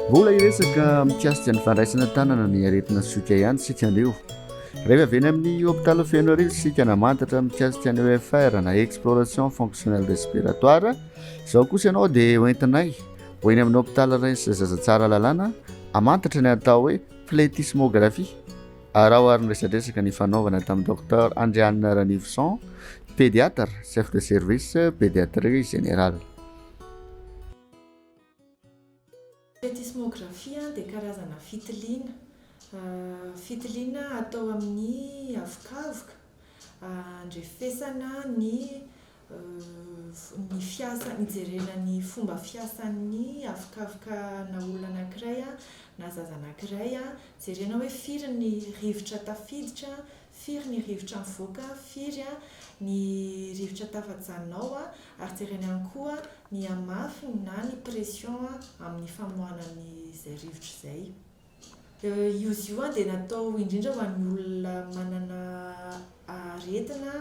Mbola iresaka mikasika ny fandraisana tanana ny aretina soka ihany sika anio. Rehefa avy eny amin'ny hôpitaly feno arivo sika namantatra mikasika ny EFR na exploration fonctionnelle respiratoire. Izao kosa ianao dia hoentinay ho eny amin'ny hôpitaly Raisy Zazatsara lalàna amantatra ny atao hoe plétismographie. Raha ohariny resadresaka ny fanaovana tamin'ny docteur Andrianina Ranivson, pédiatre, chef de service pédiatrie générale. Plétismographie dia karazana fitiliana. Fitiliana atao amin'ny avokavoka andrefesana ny mijerena ny fomba fiasan'ny avokavoka na olona anankiray na zaza anankiray, jerena hoe firy ny rivotra tafiditra, firy ny rivotra mivoaka, firy ny rivotra tafajanao, ary jerena ihany koa ny amafy na ny pression amin'ny famohanany izay rivotra izay. Izy io dia natao indrindra ho an'ny olona manana aretina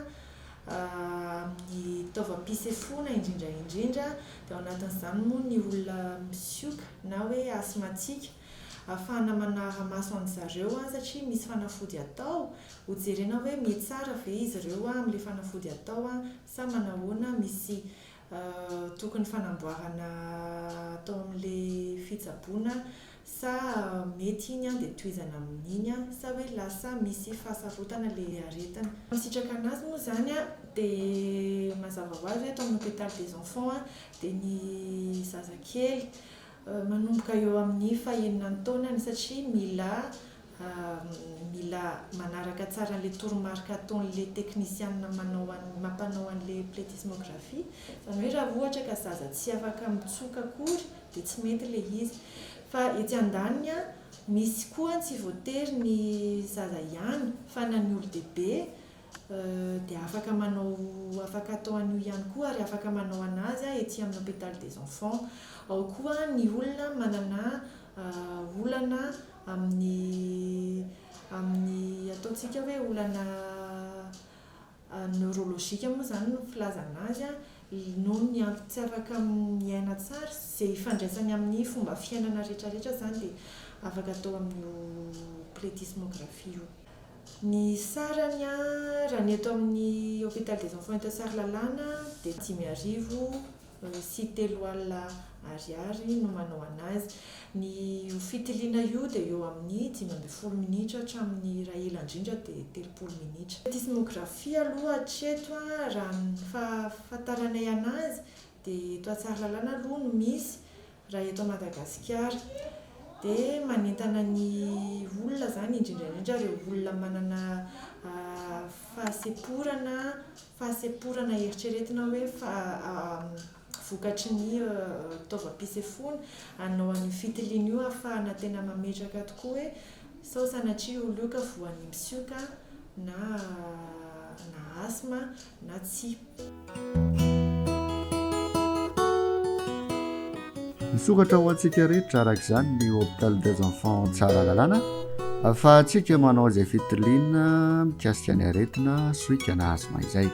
amin'ny taovam-pisefona indrindra, dia ao anatin'izany moa ny olona misioka na hoe asthmatique, ahafahana manara maso an'zareo satria misy fanafody atao ho jerena hoe mety tsara ve izy ireo amin'ilay fanafody atao sa manahoana, misy tokony fanamboarana atao amin'ilay fitsaboana sa mety iny dia tohizana amin'iny sa hoe lasa misy fahasarotana ilay aretina. Misitraka anazy moa zany dia mazava ho azy eto amin'ny hôpital des enfants dia ny zazakely manomboka eo amin'ny faha-eninany taonany satria mila manaraka tsara an'ilay toromarika ataon'ilay teknisiana mampanao an'ilay plétismographie. Izany hoe raha ohatra ka zaza tsy afaka mitsoka akory dia tsy mety ilay izy. Fa etsy andaniny misy koa tsy voatery ny zaza ihany fa na ny olon-dehibe dia afaka atao an'io ihany koa ary afaka manao anazy ety amin'ny hôpital des enfants. Ao koa ny olona manana olana amin'ny ataontsika hoe olana neurologika moa zany no filazana azy, noho ny tsy afaka miaina tsara, izay ifandraisany amin'ny fomba fiainana rehetrarehetra zany dia afaka atao amin'ny plétismographie io. Ny sarany raha ny eto amin'ny hôpital des enfants eto Tsaralalàna dia 5,000 sy 3 alina ariary no manao anazy. Ny fitiliana io dia eo amin'ny 10 minitra hatramin'ny raha ela indrindra dia 30 minitra. Plétismographie aloha hatreto raha ny fahafantaranay anazy dia eto Tsaralalàna aloha no misy raha eto Madagasikara, dia manentana ny olona zany indrindra ireo olona manana fahaseporana eritreretina hoe vokatry ny taovam-pisefona, hanao an'io fitiliana io ahafahana tena mametraka tokoa hoe sao sanatria olo io ka voan'ny misioka na asthme na tsia. Misokatra ho antsika rehetra araka izany ny hôpital des enfants Tsaralalàna ahafahantsika manao izay fitiliana mikasika ny aretina soika na asthme izay.